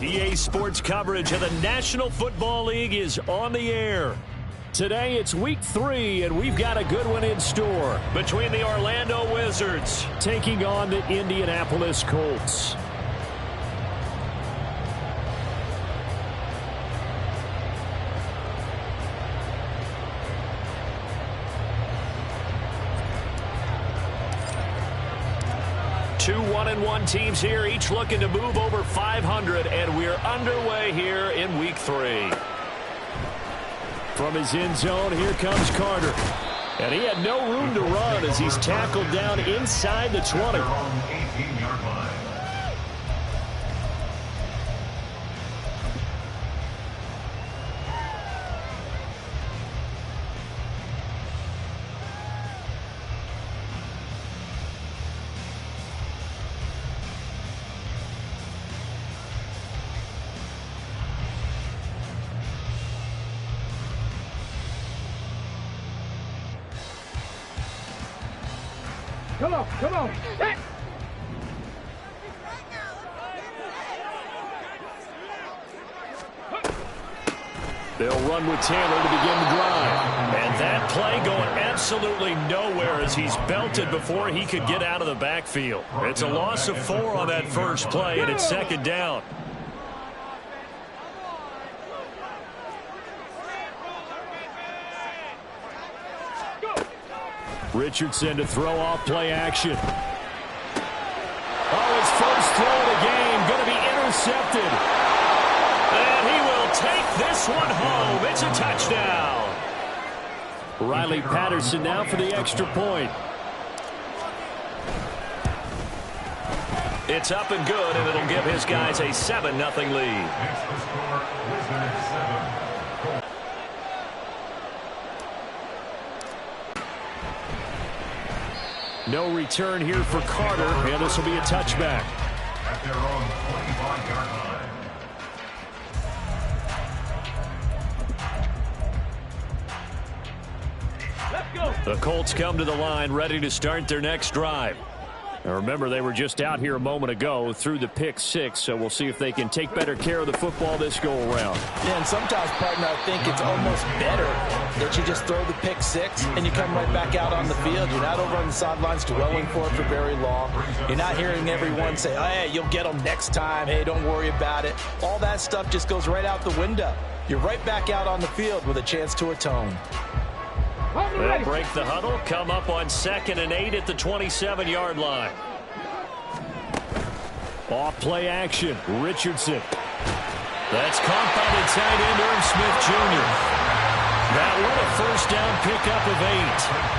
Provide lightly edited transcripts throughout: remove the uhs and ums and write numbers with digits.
EA Sports coverage of the National Football League is on the air. Today it's week 3, and we've got a good one in store between the Orlando Wizards taking on the Indianapolis Colts. Two 1-1 teams here, each looking to move over 500, and we're underway here in week 3. From his end zone, here comes Carter. And he had no room to run as he's tackled down inside the 20. Come on. Hey. They'll run with Taylor to begin the drive. And that play going absolutely nowhere as he's belted before he could get out of the backfield. It's a loss of 4 on that first play, and it's second down. Richardson to throw off play action. Oh, his first throw of the game going to be intercepted. And he will take this one home. It's a touchdown. Riley Patterson now for the extra point. It's up and good, and it'll give his guys a 7-0 lead. No return here for Carter, and this will be a touchback. At their own 25-yard line. Let's go. The Colts come to the line ready to start their next drive. Now remember, they were just out here a moment ago through the pick 6, so we'll see if they can take better care of the football this go-around. Yeah, and sometimes, partner, I think it's almost better that you just throw the pick 6 and you come right back out on the field. You're not over on the sidelines dwelling for it for very long. You're not hearing everyone say, oh, hey, you'll get them next time. Hey, don't worry about it. All that stuff just goes right out the window. You're right back out on the field with a chance to atone. They'll break the huddle, come up on 2nd and 8 at the 27-yard line. Off play action, Richardson. That's caught by the tight end, Irv Smith Jr. That one a first down pickup of 8.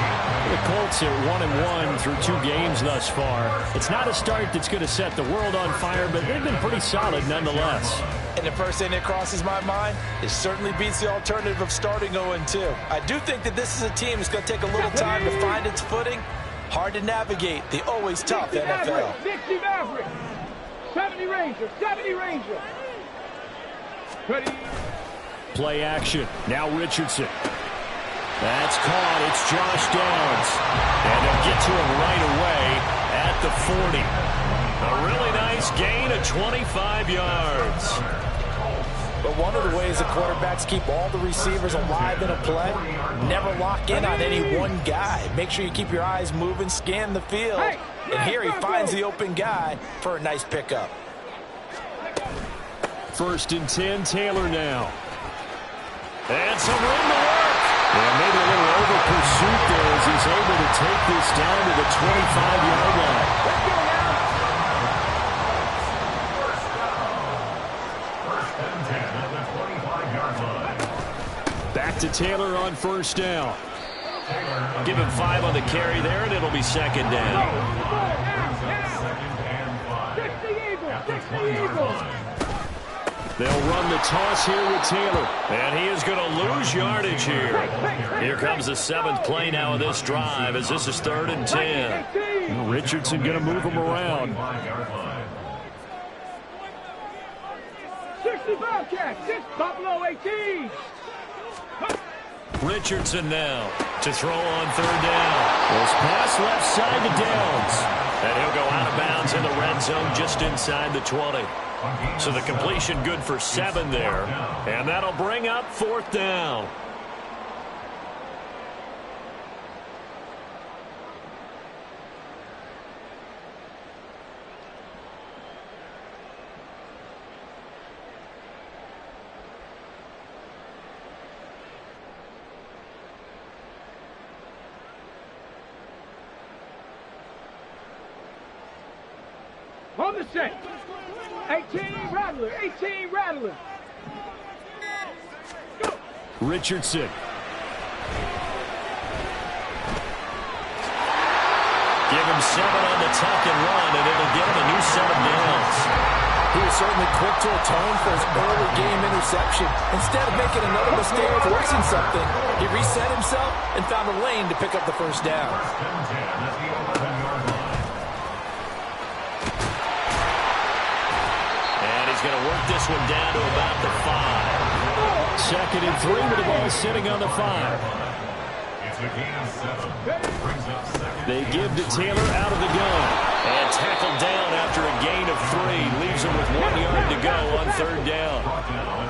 The Colts are 1-1 through 2 games thus far. It's not a start that's going to set the world on fire, but they've been pretty solid nonetheless. And the first thing that crosses my mind, it certainly beats the alternative of starting 0-2. I do think that this is a team that's going to take a little time to find its footing. Hard to navigate the always tough 60 NFL. 60 Maverick. 70 Ranger. 70 Ranger. Ready. Play action. Now Richardson. That's caught. It's Josh Downs. And they'll get to him right away at the 40. A really nice gain of 25 yards. But one of the ways the quarterbacks keep all the receivers alive in a play, never lock in on any one guy. Make sure you keep your eyes moving, scan the field. And here he finds the open guy for a nice pickup. 1st and 10, Taylor now. And some room to work. And maybe a little over pursuit there as he's able to take this down to the 25-yard line. Let's go now. Back to Taylor on 1st down. Give him 5 on the carry there, and it'll be 2nd down. 60 Eagles. They'll run the toss here with Taylor. And he is going to lose yardage here. Here comes the 7th play now of this drive as this is 3rd and 10. Richardson going to move him around. 60 Bobcats. 6 Buffalo 18. Richardson now to throw on 3rd down. This pass left side to Downs. And he'll go out of bounds in the red zone just inside the 20. So the completion good for 7 there. And that'll bring up 4th down. On the set. 18 Rattler. 18 Rattler. Go. Richardson. Give him 7 on the tuck and run, and it'll get him a new set of downs. He was certainly quick to atone for his early game interception. Instead of making another mistake forcing something, he reset himself and found a lane to pick up the first down. He's going to work this one down to about the 5. 2nd and 3 with the ball sitting on the 5. They give to Taylor out of the gun. And tackled down after a gain of 3. Leaves him with 1 yard to go on 3rd down.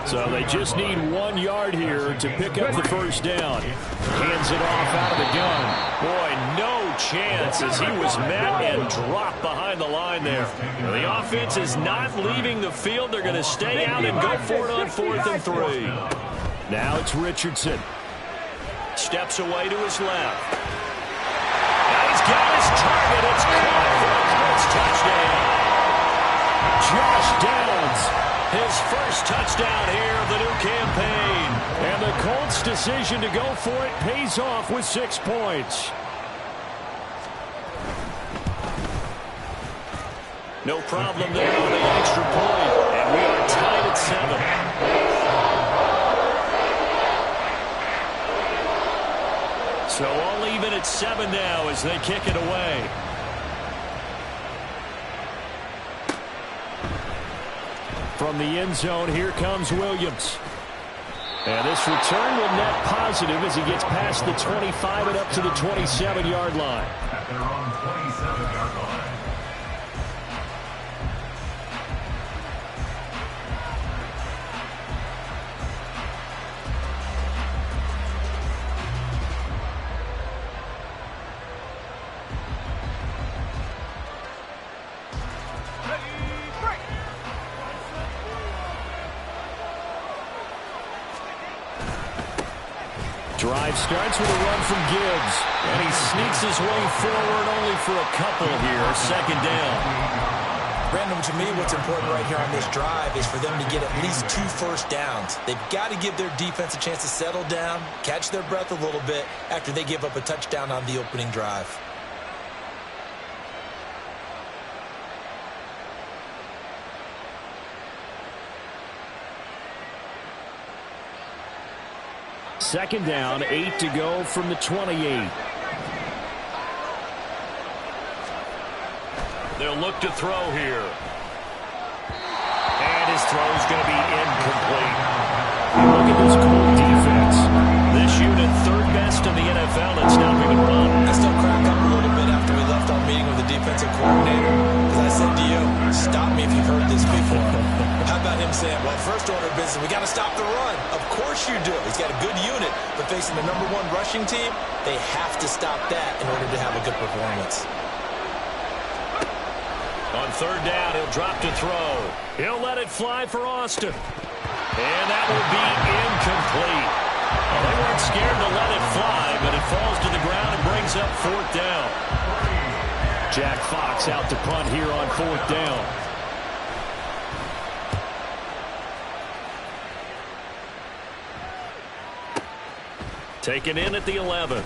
So they just need 1 yard here to pick up the first down. Hands it off out of the gun. Boy, no chance as he was met and dropped behind the line there. The offense is not leaving the field. They're going to stay out and go for it on 4th and 3. Now it's Richardson. Steps away to his left. Now he's got his target. It's caught for a Colts touchdown. Josh Downs, his first touchdown here of the new campaign. And the Colts' decision to go for it pays off with 6 points. No problem there on the extra point. And we are tied at 7. So all even at 7 now as they kick it away. From the end zone, here comes Williams. And this return will net positive as he gets past the 25 and up to the 27-yard line. At their own 27-yard line. Drive starts with a run from Gibbs. And he sneaks his way forward only for a couple here. 2nd down. Brandon, to me, what's important right here on this drive is for them to get at least 2 first downs. They've got to give their defense a chance to settle down, catch their breath a little bit after they give up a touchdown on the opening drive. Second down, 8 to go from the 28. They'll look to throw here. And his throw's going to be incomplete. Look at this Colt defense. This unit, 3rd best in the NFL at stopping the run. I still crack up a little bit after we left our meeting with the defensive coordinator. Because I said to you, stop me if you've heard this before. How about him saying, well, first order of business, we got to stop the run. Of course you do. He's got a good unit, but facing the #1 rushing team, they have to stop that in order to have a good performance. On 3rd down, he'll drop to throw. He'll let it fly for Austin. And that will be incomplete. Well, they weren't scared to let it fly, but it falls to the ground and brings up 4th down. Jack Fox out to punt here on 4th down. Taken in at the 11.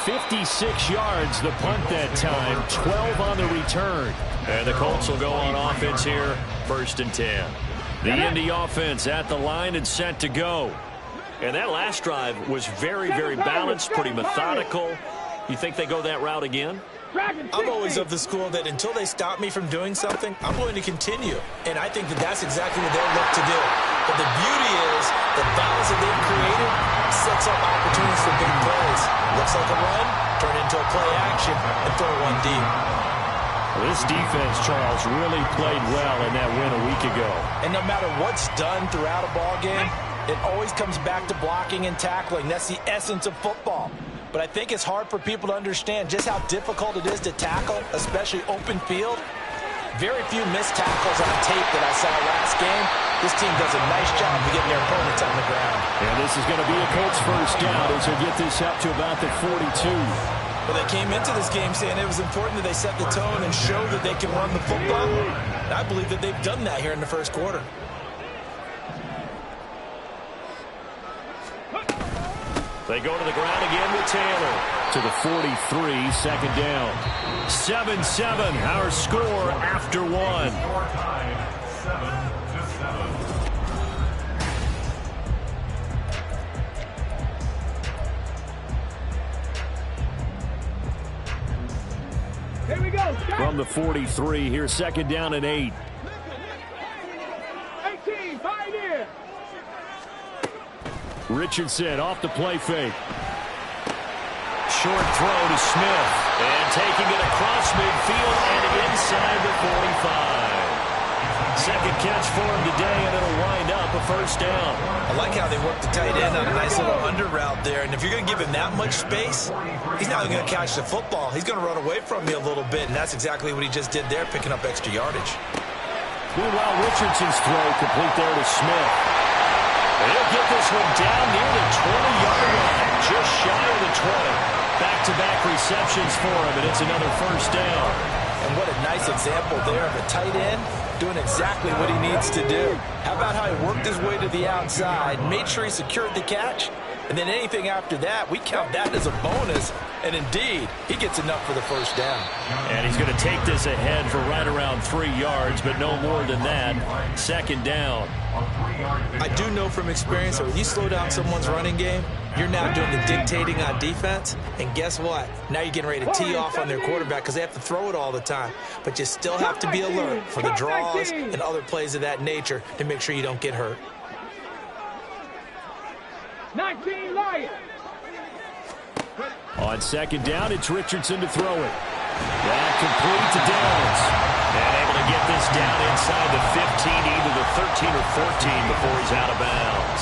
56 yards the punt that time, 12 on the return. And the Colts will go on offense here, 1st and 10. The Indy offense at the line and set to go. And that last drive was very, very balanced, pretty methodical. You think they go that route again? I'm always of the school that until they stop me from doing something, I'm going to continue. And I think that that's exactly what they'll look to do. But the beauty is the balance that they've created sets up opportunities for big plays. Looks like a run, turn into a play action, and throw one deep. This defense, Charles, really played well in that win a week ago. And no matter what's done throughout a ball game, it always comes back to blocking and tackling. That's the essence of football. But I think it's hard for people to understand just how difficult it is to tackle, especially open field. Very few missed tackles on tape that I saw last game. This team does a nice job of getting their opponents on the ground. And this is going to be a Colts first down as they get this up to about the 42. Well, they came into this game saying it was important that they set the tone and show that they can run the football. And I believe that they've done that here in the first quarter. They go to the ground again with Taylor. To the 43, second down. 7-7, our score after one. Score tied 7-7. Here we go. From the 43, here's second down and 8. 18, pioneer. Richardson off the play fake. Short throw to Smith. And taking it across midfield and inside the 45. Second catch for him today, and it'll wind up a first down. I like how they work the tight end on a nice little under route there. And if you're going to give him that much space, he's not going to catch the football. He's going to run away from you a little bit, and that's exactly what he just did there, picking up extra yardage. Meanwhile, Richardson's throw complete there to Smith. And he'll get this one down near the 20-yard line, just shy of the 20. Back-to-back receptions for him, and it's another first down. And what a nice example there of a tight end doing exactly what he needs to do. How about how he worked his way to the outside, made sure he secured the catch, and then anything after that, we count that as a bonus. And indeed, he gets enough for the first down. And he's going to take this ahead for right around 3 yards, but no more than that. Second down. I do know from experience that when you slow down someone's running game, you're now doing the dictating on defense. And guess what? Now you're getting ready to tee off on their quarterback because they have to throw it all the time. But you still have to be alert for the draws and other plays of that nature to make sure you don't get hurt. 19, Lions. On second down, it's Richardson to throw it. That complete to Downs. And able to get this down inside the 15, either the 13 or 14 before he's out of bounds.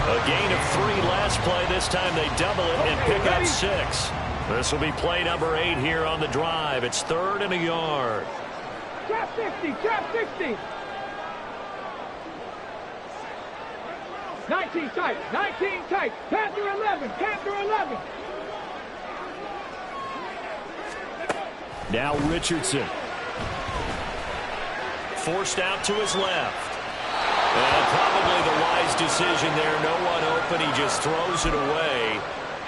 A gain of 3 last play. This time they double it and pick up 6. This will be play number 8 here on the drive. It's 3rd and a yard. Trap 60, trap 60. 19 tight, 19 tight. Panther 11, Panther 11. Now Richardson. Forced out to his left. And probably the wise decision there. No one open. He just throws it away.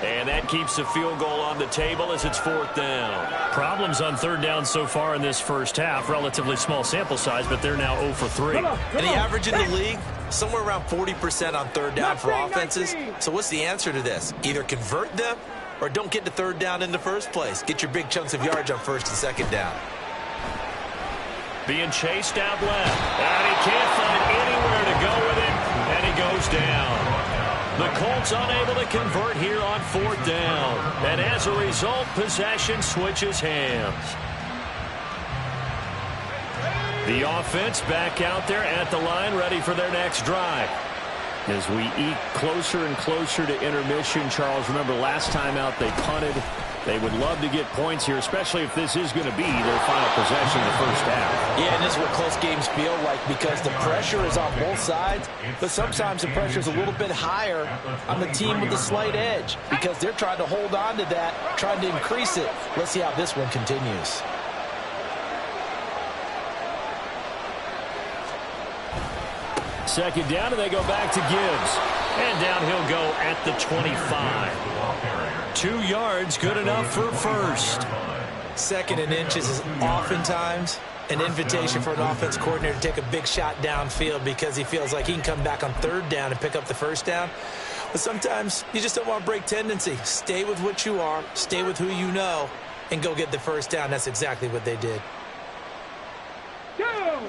And that keeps the field goal on the table as it's 4th down. Problems on 3rd down so far in this first half. Relatively small sample size, but they're now 0 for 3. And the average in the league, somewhere around 40% on 3rd down for offenses. So what's the answer to this? Either convert them or don't get to 3rd down in the first place. Get your big chunks of yards on 1st and 2nd down. Being chased out left. And he can't find anywhere to go with it. And he goes down. The Colts unable to convert here on 4th down. And as a result, possession switches hands. The offense back out there at the line, ready for their next drive. As we eat closer and closer to intermission, Charles, remember last time out they punted. They would love to get points here, especially if this is going to be their final possession in the first half. Yeah, and this is what close games feel like because the pressure is on both sides, but sometimes the pressure is a little bit higher on the team with the slight edge because they're trying to hold on to that, trying to increase it. Let's see how this one continues. Second down, and they go back to Gibbs. And down he'll go at the 25. 2 yards, good enough for first. 2nd and inches is oftentimes an invitation for an offense coordinator to take a big shot downfield because he feels like he can come back on 3rd down and pick up the first down. But sometimes you just don't want to break tendency. Stay with what you are, stay with who you know, and go get the first down. That's exactly what they did. Go!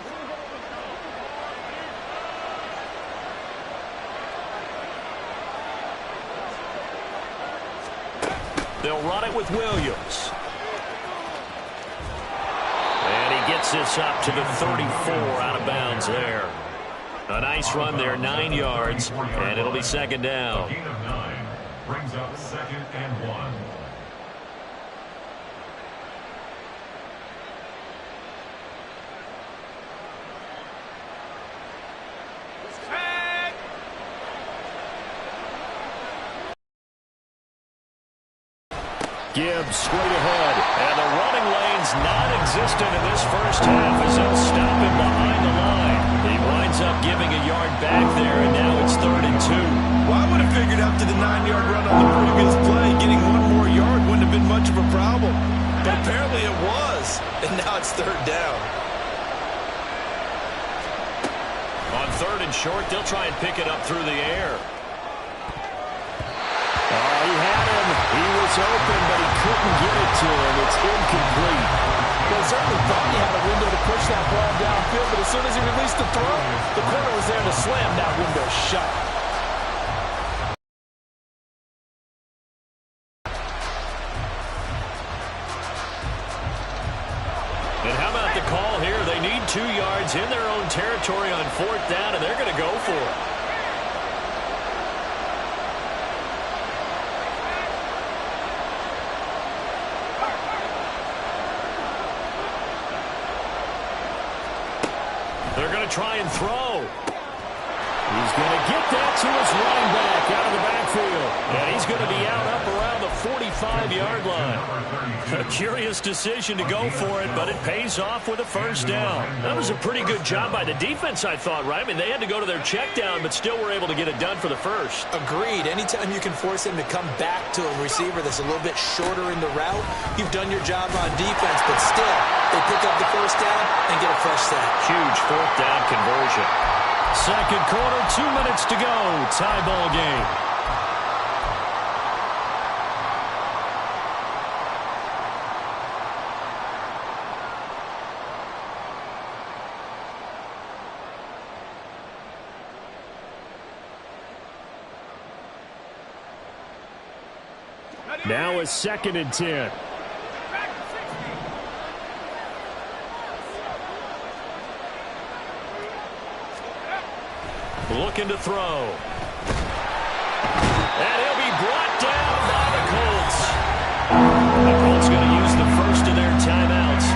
They'll run it with Williams. Gets this up to the 34, out of bounds there. A nice run there, 9 yards, and it'll be second down. Gain of 9 brings up 2nd and 1. Gibbs straight ahead, and the running lane's non-existent in this first half as they'll stop him behind the line. He winds up giving a yard back there, and now it's 3rd and 2. Well, I would have figured after the 9-yard run on the previous play, getting 1 more yard wouldn't have been much of a problem. But apparently it was, and now it's 3rd down. On 3rd and short, they'll try and pick it up through the air. Oh, he had him. He was open, but he couldn't get it to him. It's incomplete. Well, certainly thought he had a window to push that ball downfield, but as soon as he released the throw, the corner was there to slam that window shut. And how about the call here? They need 2 yards in their own territory on 4th down, and they're going to go for it. They're going to try and throw. He's going to get that to his running back out of the backfield. And he's going to be out up around the 45-yard line. A curious decision to go for it, but it pays off with a 1st down. That was a pretty good job by the defense, I thought, right? I mean, they had to go to their check down, but still were able to get it done for the 1st. Agreed. Anytime you can force him to come back to a receiver that's a little bit shorter in the route, you've done your job on defense, but still, they pick up the 1st down and get a fresh set. Huge 4th down conversion. 2nd quarter, 2 minutes to go. Tie ball game. Now a 2nd and 10. Looking to throw. And he'll be brought down by the Colts. The Colts going to use the 1st of their timeouts.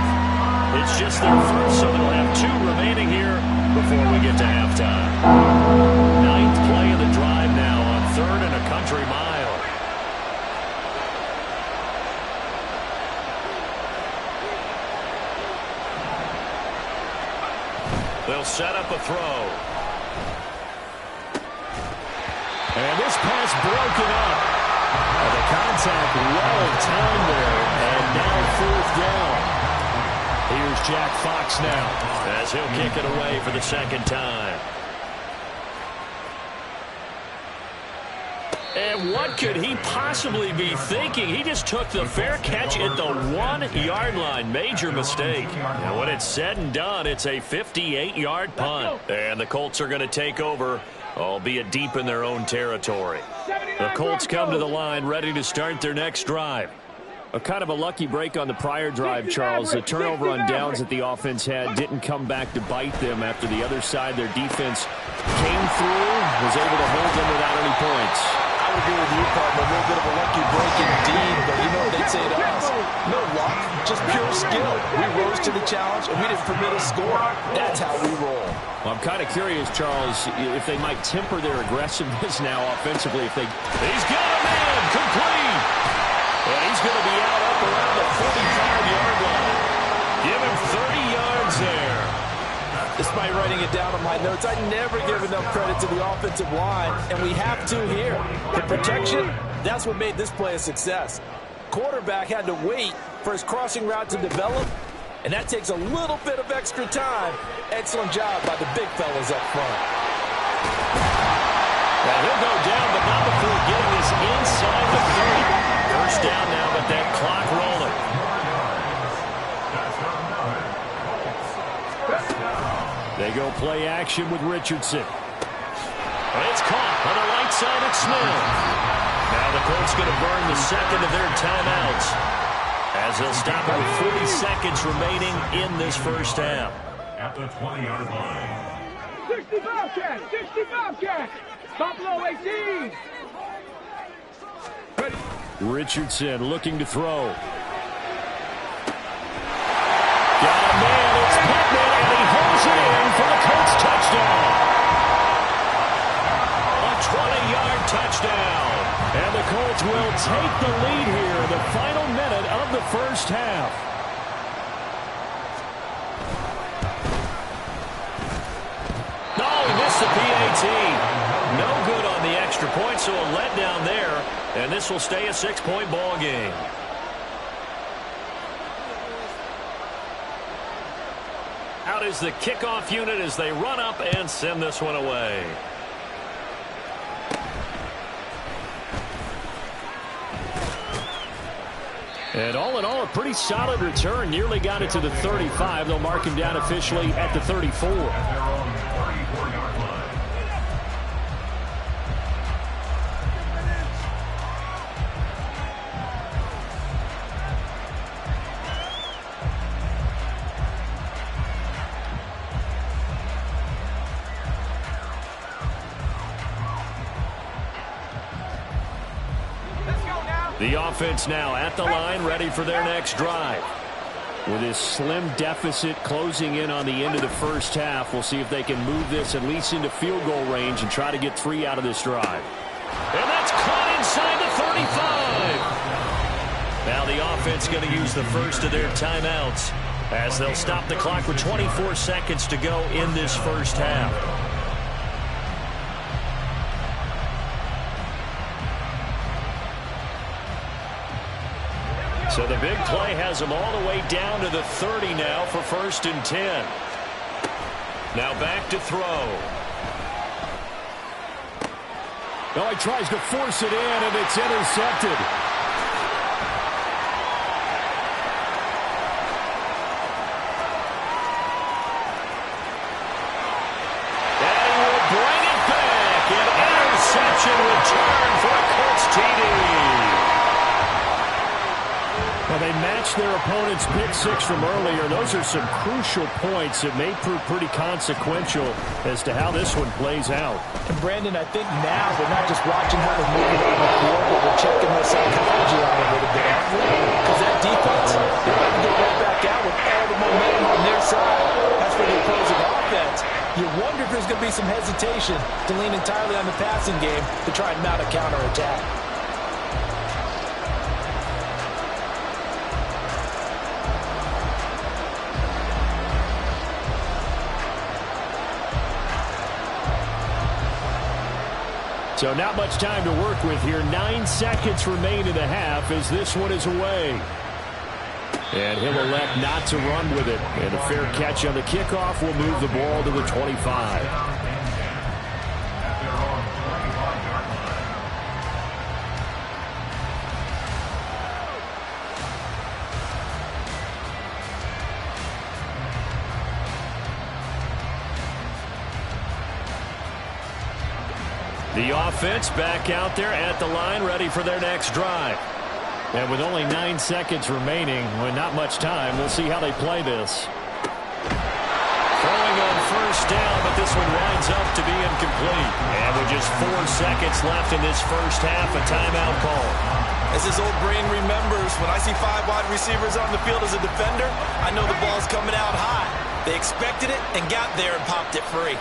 It's just their 1st, so they'll have 2 remaining here before we get to halftime. 9th play of the drive now on 3rd and a country mile. They'll set up a throw. And this pass broken up. The contact well timed there. And now 4th down. Here's Jack Fox now as he'll kick it away for the 2nd time. And what could he possibly be thinking? He just took the fair catch at the 1-yard line. Major mistake. And when it's said and done, it's a 58-yard punt. And the Colts are going to take over, albeit deep in their own territory. The Colts come to the line ready to start their next drive. A kind of a lucky break on the prior drive, Charles. The turnover on downs that the offense had didn't come back to bite them after the other side. Their defense came through, was able to hold them without any points. I would agree with you, partner. A little bit of a lucky break indeed, but you know what they'd say to us? No luck, just pure skill. We rose to the challenge, and we didn't permit a score. That's how we roll. Well, I'm kind of curious, Charles, if they might temper their aggressiveness now offensively. If they, he's got a man complete, and he's going to be out up around the 45-yard line. Give him 30 yards there. Despite writing it down on my notes, I never give enough credit to the offensive line, and we have to here. The protection, that's what made this play a success. Quarterback had to wait for his crossing route to develop, and that takes a little bit of extra time. Excellent job by the big fellas up front. Well, he'll go down, but not before getting this inside the 30. First down now, but that clock rolling. They go play action with Richardson. It's caught on the right side of Smith. Now the Colts going to burn the 2nd of their timeouts as as they'll stop it with 40 seconds remaining in this first half. At the 20-yard line. 65 catch, 65 catch. Buffalo 18. Ready. Richardson looking to throw. Got a man, it's Pittman, and he holds it in for the Colts touchdown. A 20-yard touchdown. And the Colts will take the lead here in the final minute of the first half. No, he missed the PAT. No good on the extra point, so a letdown there. And this will stay a 6-point ball game. Out is the kickoff unit as they run up and send this one away. And all in all, a pretty solid return. Nearly got it to the 35. They'll mark him down officially at the 34. At their own 34-yard line. The offense now at the line, ready for their next drive. With this slim deficit closing in on the end of the first half, we'll see if they can move this at least into field goal range and try to get 3 out of this drive. And that's caught inside the 35. Now the offense going to use the first of their timeouts as they'll stop the clock with 24 seconds to go in this first half. So the big play has them all the way down to the 30 now for 1st and 10. Now back to throw. Oh, he tries to force it in, and it's intercepted. And he will bring it back. An interception return for a Colts TD. Well, they matched their opponent's pick six from earlier. Those are some crucial points that may prove pretty consequential as to how this one plays out. And Brandon, I think now we're not just watching how they're moving on the field, but we're checking their psychology on it a little bit. Because that defense, they're going to go right back out with all the momentum on their side. That's for the opposing offense. You wonder if there's going to be some hesitation to lean entirely on the passing game to try and mount a counterattack. So not much time to work with here. 9 seconds remain in the half as this one is away. And he'll elect not to run with it. And a fair catch on the kickoff will move the ball to the 25. The offense back out there at the line, ready for their next drive. And with only 9 seconds remaining, with not much time, we'll see how they play this. Throwing on first down, but this one winds up to be incomplete. And with just 4 seconds left in this first half, a timeout call. As his old brain remembers, when I see 5 wide receivers on the field as a defender, I know the ball's coming out high. They expected it and got there and popped it free.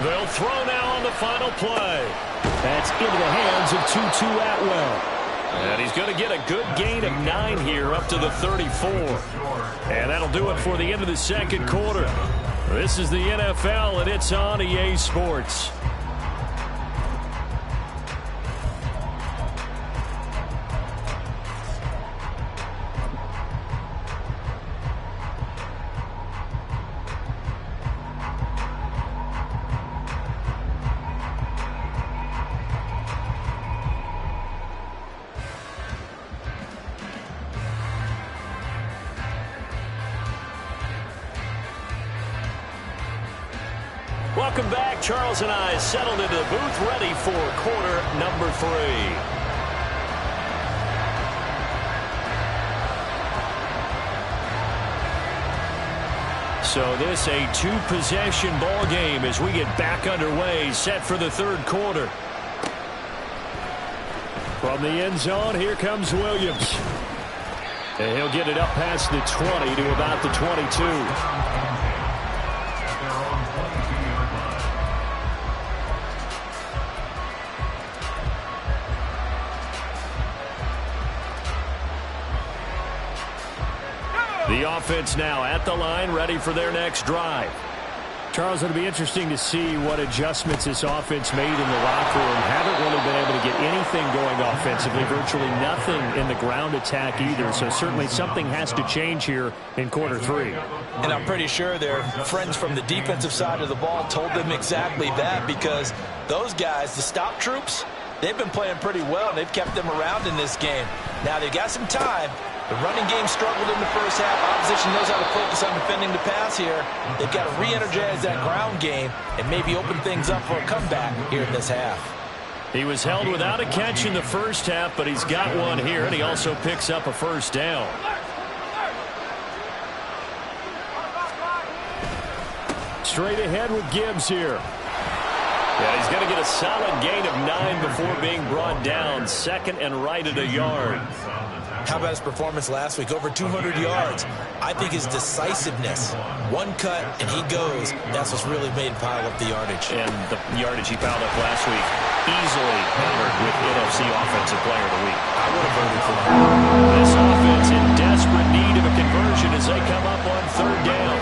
They'll throw now on the final play. That's into the hands of Tutu Atwell. And he's going to get a good gain of 9 here up to the 34. And that'll do it for the end of the second quarter. This is the NFL, and it's on EA Sports. Welcome back. Charles and I settled into the booth, ready for quarter number 3. So this a two-possession ball game as we get back underway, set for the third quarter. From the end zone, here comes Williams. And he'll get it up past the 20 to about the 22. The offense now at the line, ready for their next drive. Charles, it'll be interesting to see what adjustments this offense made in the locker room. Haven't really been able to get anything going offensively, virtually nothing in the ground attack either. So certainly something has to change here in quarter three. And I'm pretty sure their friends from the defensive side of the ball told them exactly that, because those guys, the stop troops, they've been playing pretty well. They've kept them around in this game. Now they've got some time. The running game struggled in the first half. Opposition knows how to focus on defending the pass here. They've got to re-energize that ground game and maybe open things up for a comeback here in this half. He was held without a catch in the first half, but he's got one here, and he also picks up a first down. Straight ahead with Gibbs here. Yeah, he's going to get a solid gain of 9 before being brought down. Second and right at a yard. How about his performance last week? Over 200 yards. I think his decisiveness. One cut, and he goes. That's what's really made him pile up the yardage. And the yardage he piled up last week, easily honored with NFC Offensive Player of the Week. I would have voted for him. This offense in desperate need of a conversion as they come up on third down.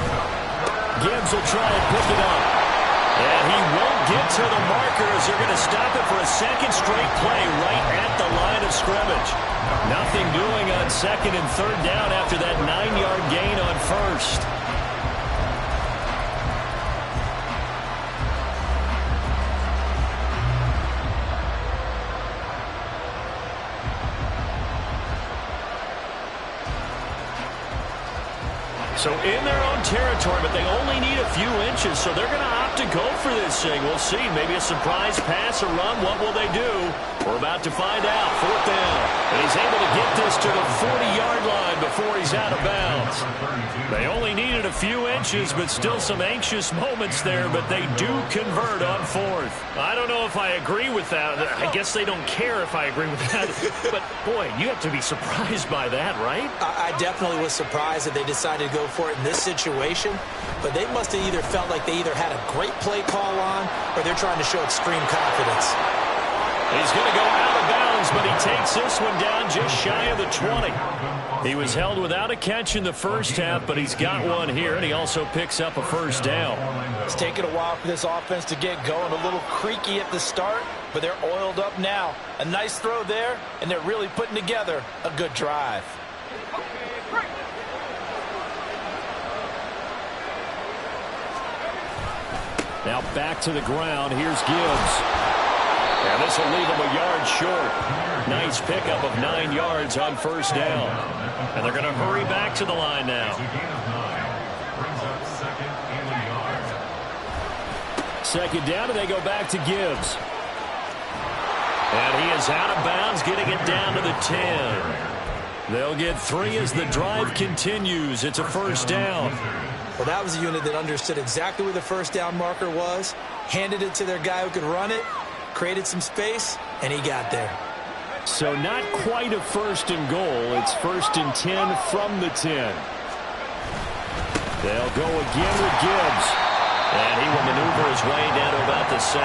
Gibbs will try and pick it up. And he won't get to the markers. They're going to stop it for a second straight play right at the line of scrimmage. Nothing doing on second and third down after that 9-yard gain on first. So in their own territory, but they only need a few inches, so they're going to opt to go for this thing. We'll see. Maybe a surprise pass or run. What will they do? We're about to find out. Fourth down. And he's able to get this to the 40-yard line before he's out of bounds. They only needed a few inches, but still some anxious moments there, but they do convert on fourth. I don't know if I agree with that. I guess they don't care if I agree with that. But, boy, you have to be surprised by that, right? I definitely was surprised that they decided to go for it in this situation, but they must have either felt like they either had a great play call on or they're trying to show extreme confidence. He's going to go out of bounds, but he takes this one down just shy of the 20. He was held without a catch in the first half, but he's got one here, and he also picks up a first down. It's taken a while for this offense to get going. A little creaky at the start, but they're oiled up now. A nice throw there, and they're really putting together a good drive. Now back to the ground. Here's Gibbs. And this will leave him a yard short. Nice pickup of 9 yards on first down. And they're going to hurry back to the line now. Second down, and they go back to Gibbs. And he is out of bounds, getting it down to the 10. They'll get 3 as the drive continues. It's a first down. Well, that was a unit that understood exactly where the first down marker was, handed it to their guy who could run it, created some space, and he got there. So not quite a first and goal. It's first and 10 from the 10. They'll go again with Gibbs. And he will maneuver his way down to about the 7.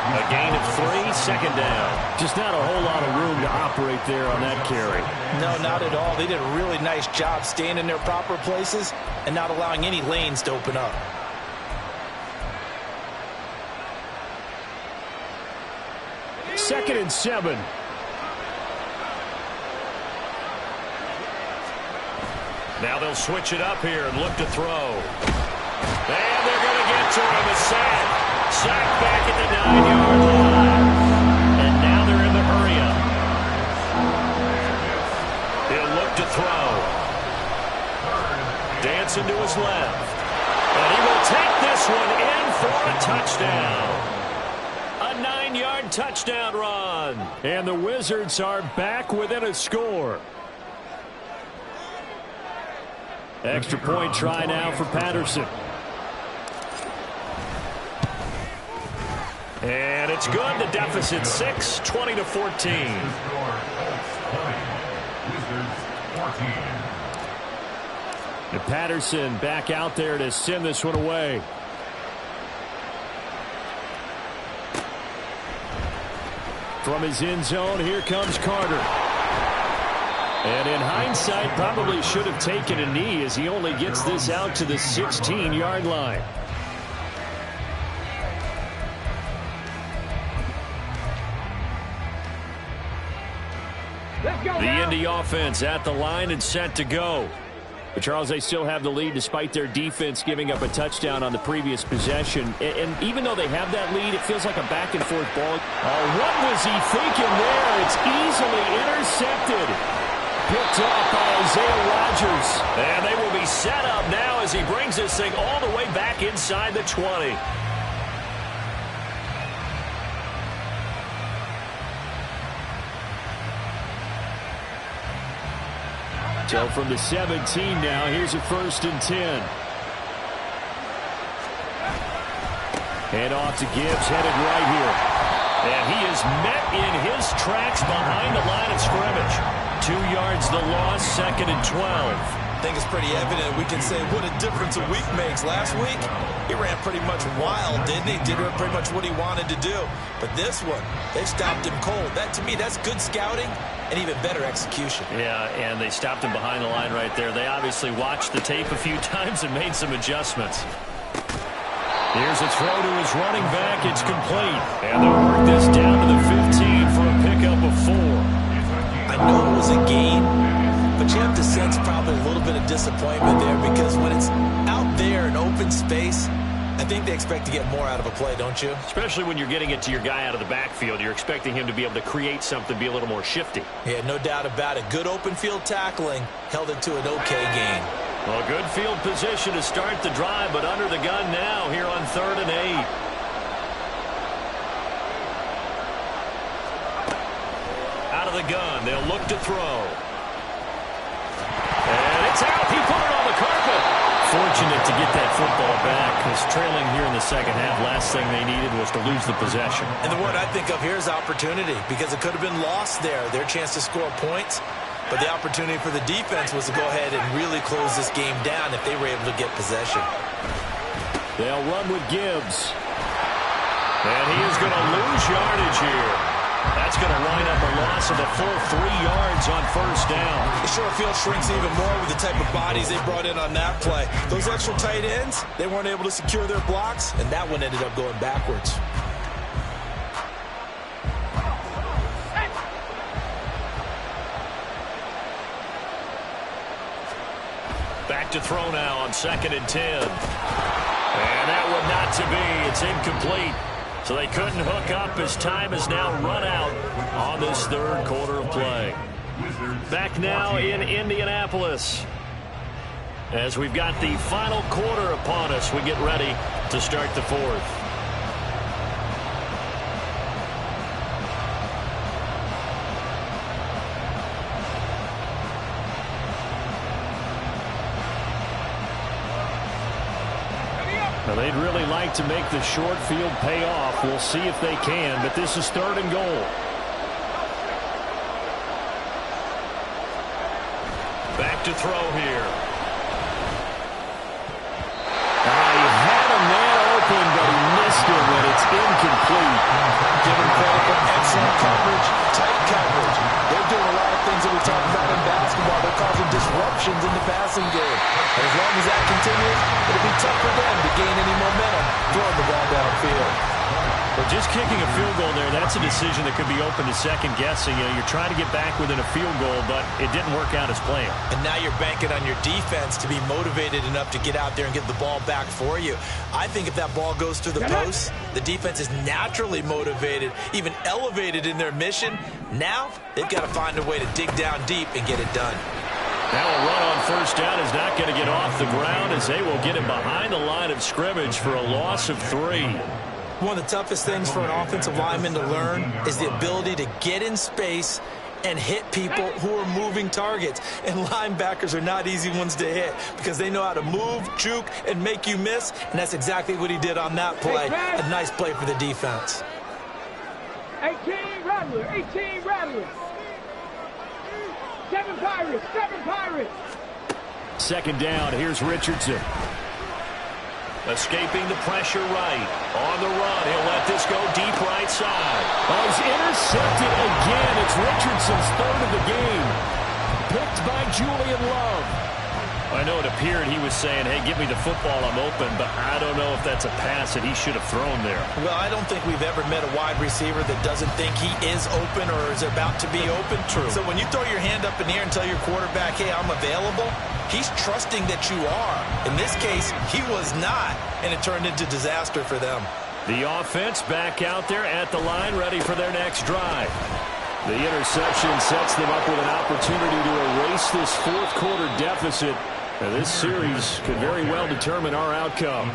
A gain of 3, second down. Just not a whole lot of room to operate there on that carry. No, not at all. They did a really nice job staying in their proper places and not allowing any lanes to open up. Second and 7. Now they'll switch it up here and look to throw. And they're going to get to him. A sack. Sack back at the 9-yard line. And now they're in the hurry-up. He'll look to throw. Dancing to his left. And he will take this one in for a touchdown. A 9-yard touchdown run. And the Wizards are back within a score. Extra point try now for Patterson. And it's good. The deficit 6, 20-14. And Patterson back out there to send this one away. From his end zone, here comes Carter. And in hindsight, probably should have taken a knee as he only gets this out to the 16-yard line. The Indy offense at the line and set to go. But Charles, they still have the lead despite their defense giving up a touchdown on the previous possession. And even though they have that lead, it feels like a back-and-forth ball. Oh, what was he thinking there? It's easily intercepted. Picked off by Isaiah Rodgers. And they will be set up now as he brings this thing all the way back inside the 20. So from the 17 now, here's a 1st and 10. Hand off to Gibbs, headed right here. And he is met in his tracks behind the line of scrimmage. 2 yards the loss, 2nd and 12. I think it's pretty evident. We can say what a difference a week makes. Last week, he ran pretty much wild, didn't he? Did pretty much what he wanted to do. But this one, they stopped him cold. That, to me, that's good scouting and even better execution. Yeah, and they stopped him behind the line right there. They obviously watched the tape a few times and made some adjustments. Here's a throw to his running back. It's complete. And they'll work this down to the 15 for a pickup of 4. I know it was a gain, but you have to sense probably a little bit of disappointment there because when it's out there in open space, I think they expect to get more out of a play, don't you? Especially when you're getting it to your guy out of the backfield. You're expecting him to be able to create something, be a little more shifty. Yeah, no doubt about it. Good open field tackling held it to an okay gain. Well, good field position to start the drive, but under the gun now here on 3rd and 8. Out of the gun, they'll look to throw. And it's out. He put it on the carpet. Fortunate to get that football back, because trailing here in the second half, last thing they needed was to lose the possession. And the word I think of here is opportunity, because it could have been lost there, their chance to score points. But the opportunity for the defense was to go ahead and really close this game down if they were able to get possession. They'll run with Gibbs. And he is going to lose yardage here. That's going to wind up a loss of a full 3 yards on 1st down. The short field shrinks even more with the type of bodies they brought in on that play. Those extra tight ends, they weren't able to secure their blocks, and that one ended up going backwards. Back to throw now on 2nd and 10. And that one not to be. It's incomplete. So they couldn't hook up as time has now run out on this 3rd quarter of play. Back now in Indianapolis as we've got the final quarter upon us. We get ready to start the 4th. Now, they'd really like to make the short field pay off. We'll see if they can, but this is 3rd and goal. Back to throw here. He had a man open, but he missed him, and it's incomplete. Give him credit for excellent coverage, tight coverage. They're doing a lot of things that we talk about in basketball. They're causing disruptions in the passing game. And as long as that continues, it'll be tough for them to gain any momentum throwing the ball downfield. Well, just kicking a field goal there, that's a decision that could be open to second guessing. You know, you're trying to get back within a field goal, but it didn't work out as planned. And now you're banking on your defense to be motivated enough to get out there and get the ball back for you. I think if that ball goes through the post, the defense is naturally motivated, even elevated in their mission. Now they've got to find a way to dig down deep and get it done. Now a run on 1st down is not going to get off the ground as they will get him behind the line of scrimmage for a loss of 3. One of the toughest things for an offensive lineman to learn is the ability to get in space and hit people who are moving targets. And linebackers are not easy ones to hit because they know how to move, juke, and make you miss. And that's exactly what he did on that play. A nice play for the defense. 18 Rattler, 18 Rattler. 7 Pirates, 7 Pirates. Second down, here's Richardson. Escaping the pressure right. On the run, he'll let this go deep right side. Oh, he's intercepted again. It's Richardson's third of the game. Picked by Julian Love. I know it appeared he was saying, hey, give me the football, I'm open, but I don't know if that's a pass that he should have thrown there. Well, I don't think we've ever met a wide receiver that doesn't think he is open or is about to be open. True. So when you throw your hand up in the air and tell your quarterback, hey, I'm available, he's trusting that you are. In this case, he was not, and it turned into disaster for them. The offense back out there at the line, ready for their next drive. The interception sets them up with an opportunity to erase this fourth quarter deficit. And this series could very well determine our outcome.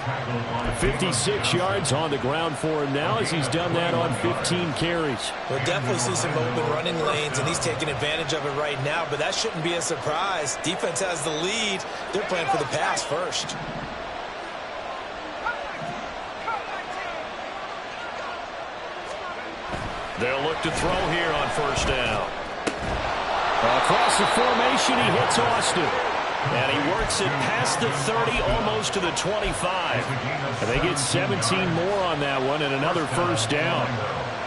56 yards on the ground for him now as he's done that on 15 carries. We'll definitely see some open running lanes, and he's taking advantage of it right now, but that shouldn't be a surprise. Defense has the lead. They're playing for the pass first. They'll look to throw here on first down. Across the formation, he hits Austin. And he works it past the 30, almost to the 25. And they get 17 more on that one and another first down.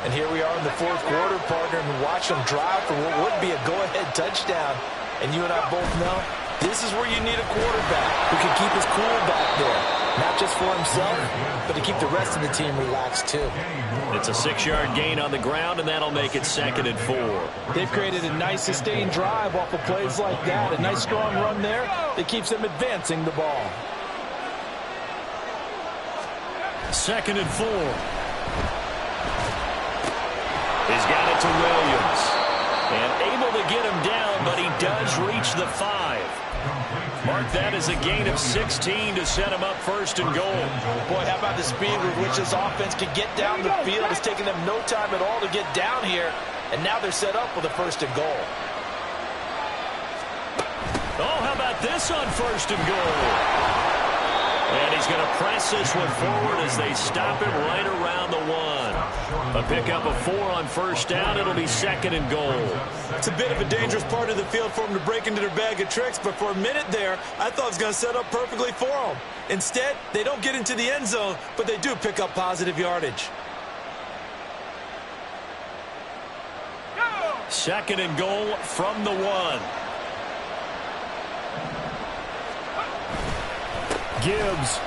And here we are in the fourth quarter, partner, and watch them drive for what would be a go-ahead touchdown. And you and I both know this is where you need a quarterback who can keep his cool back there. Not just for himself, but to keep the rest of the team relaxed, too. It's a 6-yard gain on the ground, and that'll make it 2nd and 4. They've created a nice sustained drive off of plays like that. A nice strong run there that keeps them advancing the ball. 2nd and 4. He's got it to Williams. And able to get him down, but he does reach the 5. Mark that as a gain of 16 to set him up 1st and goal. Boy, how about the speed with which this offense can get down the field? It's taking them no time at all to get down here. And now they're set up with a 1st and goal. Oh, how about this on 1st and goal? And he's going to press this one forward as they stop him right around the 1. A pickup of 4 on first down. It'll be 2nd and goal. It's a bit of a dangerous part of the field for them to break into their bag of tricks, but for a minute there, I thought it was going to set up perfectly for them. Instead, they don't get into the end zone, but they do pick up positive yardage. 2nd and goal from the 1. Gibbs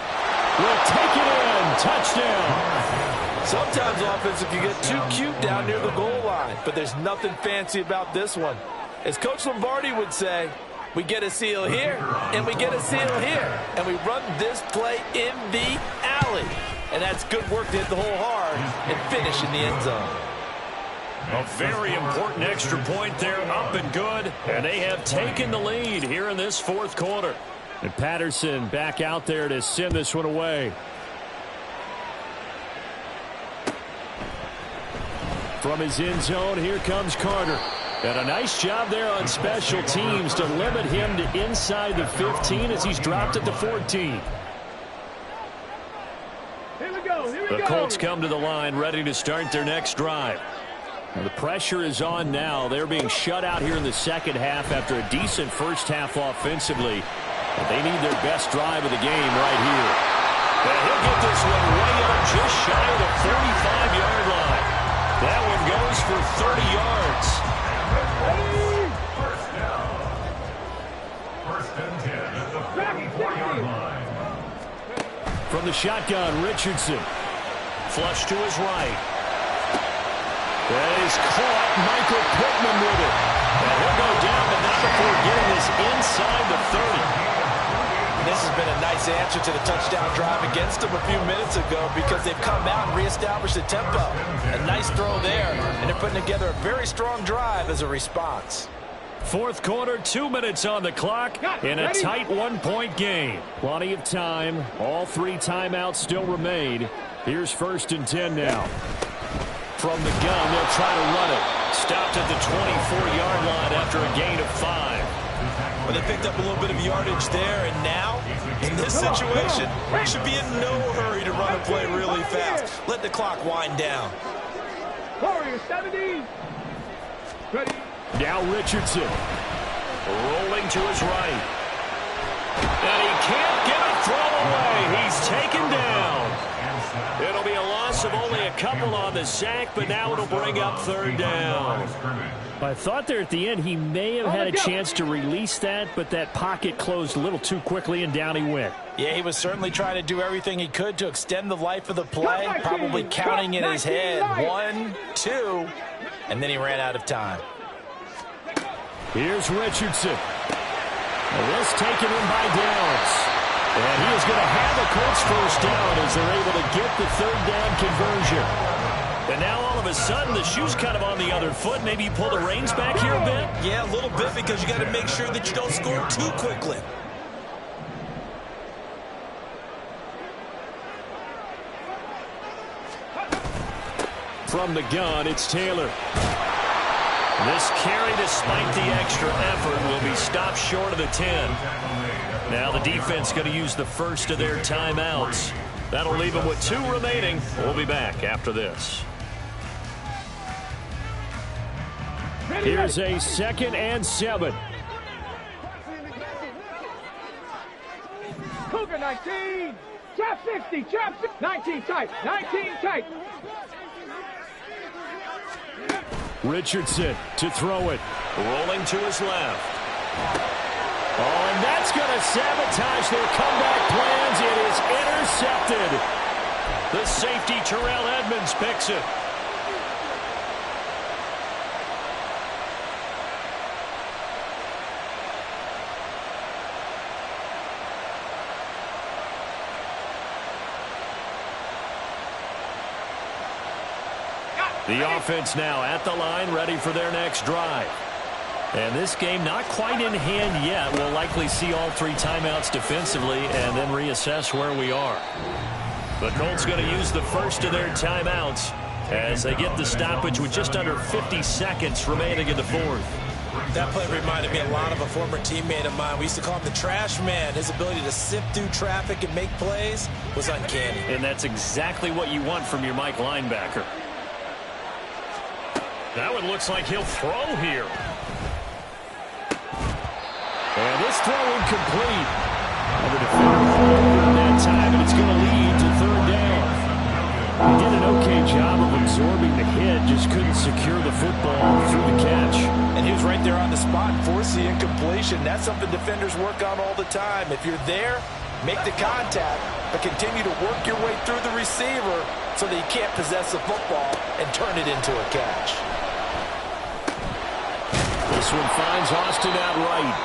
will take it in. Touchdown. Sometimes offenses can get too cute down near the goal line, but there's nothing fancy about this one. As Coach Lombardi would say, we get a seal here, and we get a seal here, and we run this play in the alley. And that's good work to hit the hole hard and finish in the end zone. A very important extra point there, up and good. And they have taken the lead here in this fourth quarter. And Patterson back out there to send this one away. From his end zone, here comes Carter. And a nice job there on special teams to limit him to inside the 15 as he's dropped at the 14. Here we go. The Colts come to the line ready to start their next drive. Now the pressure is on now. They're being shut out here in the second half after a decent first half offensively. But they need their best drive of the game right here. And he'll get this one way up just shy of the 45-yard line. That one goes for 30 yards. First down. 1st and 10 at the 44-yard line. From the shotgun, Richardson. Flush to his right. That is caught. Michael Pittman with it. And he'll go down, but not before getting this inside the 30. This has been a nice answer to the touchdown drive against them a few minutes ago because they've come out and reestablished the tempo. A nice throw there, and they're putting together a very strong drive as a response. Fourth quarter, 2 minutes on the clock in a tight one-point game. Plenty of time. All 3 timeouts still remain. Here's 1st and 10 now. From the gun, they'll try to run it. Stopped at the 24-yard line after a gain of 5. Well, they picked up a little bit of yardage there, and now, in this situation, should be in no hurry to run a play really fast. Let the clock wind down. Warriors 70. Ready. Now Richardson. Rolling to his right. And he can't get a throw away. He's taken down. It'll be a loss of only a couple on the sack, but now it'll bring up 3rd down. I thought there at the end he may have had a chance to release that, but that pocket closed a little too quickly, and down he went. Yeah, he was certainly trying to do everything he could to extend the life of the play, probably counting in his head 1, 2, and then he ran out of time. Here's Richardson. This taken in by Downs. And he is going to have the Colts first down as they're able to get the 3rd down conversion. And now all of a sudden the shoe's kind of on the other foot. Maybe you pull the reins back here a bit? Yeah, a little bit, because you got to make sure that you don't score too quickly. From the gun, it's Taylor. This carry, despite the extra effort, will be stopped short of the 10. Now the defense going to use the first of their timeouts. That'll leave them with 2 remaining. We'll be back after this. Here's a 2nd and 7. Cougar 19. Trap 60. Trap 60. 19 tight. 19 tight. Richardson to throw it. Rolling to his left. Oh, and that's going to sabotage their comeback plans. It is intercepted. The safety, Terrell Edmonds, picks it. The offense now at the line, ready for their next drive. And this game not quite in hand yet. We'll likely see all 3 timeouts defensively and then reassess where we are. The Colts going to use the first of their timeouts as they get the stoppage with just under 50 seconds remaining in the 4th. That play reminded me a lot of a former teammate of mine. We used to call him the trash man. His ability to sift through traffic and make plays was uncanny. And that's exactly what you want from your Mike linebacker. That one looks like he'll throw here. And this throw incomplete. And the defender in that time, and it's going to lead to 3rd down. He did an okay job of absorbing the hit, just couldn't secure the football through the catch. And he was right there on the spot, force the incompletion. That's something defenders work on all the time. If you're there, make the contact, but continue to work your way through the receiver so that you can't possess the football and turn it into a catch. This one finds Austin out right.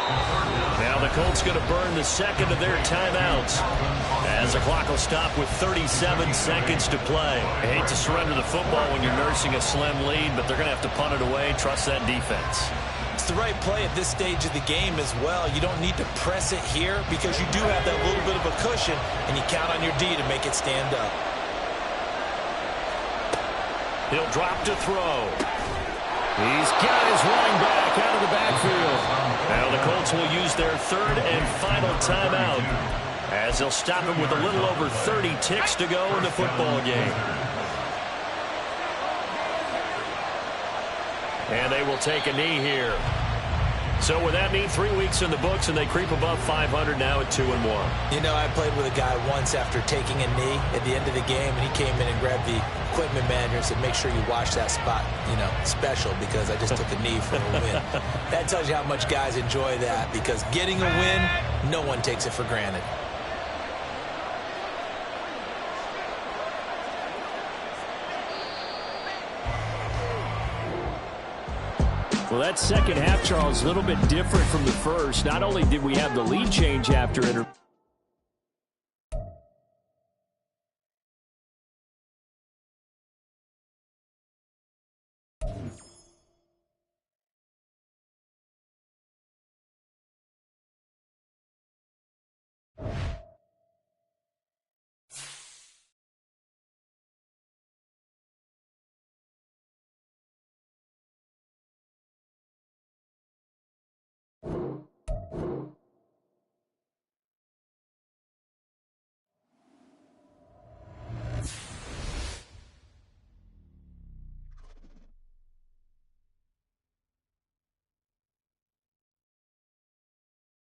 Now the Colts going to burn the 2nd of their timeouts as the clock will stop with 37 seconds to play. I hate to surrender the football when you're nursing a slim lead, but they're going to have to punt it away. Trust that defense. It's the right play at this stage of the game as well. You don't need to press it here because you do have that little bit of a cushion, and you count on your D to make it stand up. He'll drop to throw. He's got his running back out of the backfield. Now the Colts will use their 3rd and final timeout as they'll stop him with a little over 30 ticks to go in the football game. And they will take a knee here. So with that knee, 3 weeks in the books, and they creep above 500 now at 2-1. You know, I played with a guy once after taking a knee at the end of the game, and he came in and grabbed the equipment manager and said, make sure you wash that spot, you know, special, because I just took a knee for a win. That tells you how much guys enjoy that, because getting a win, no one takes it for granted. Well, that second half, Charles, a little bit different from the first. Not only did we have the lead change after it.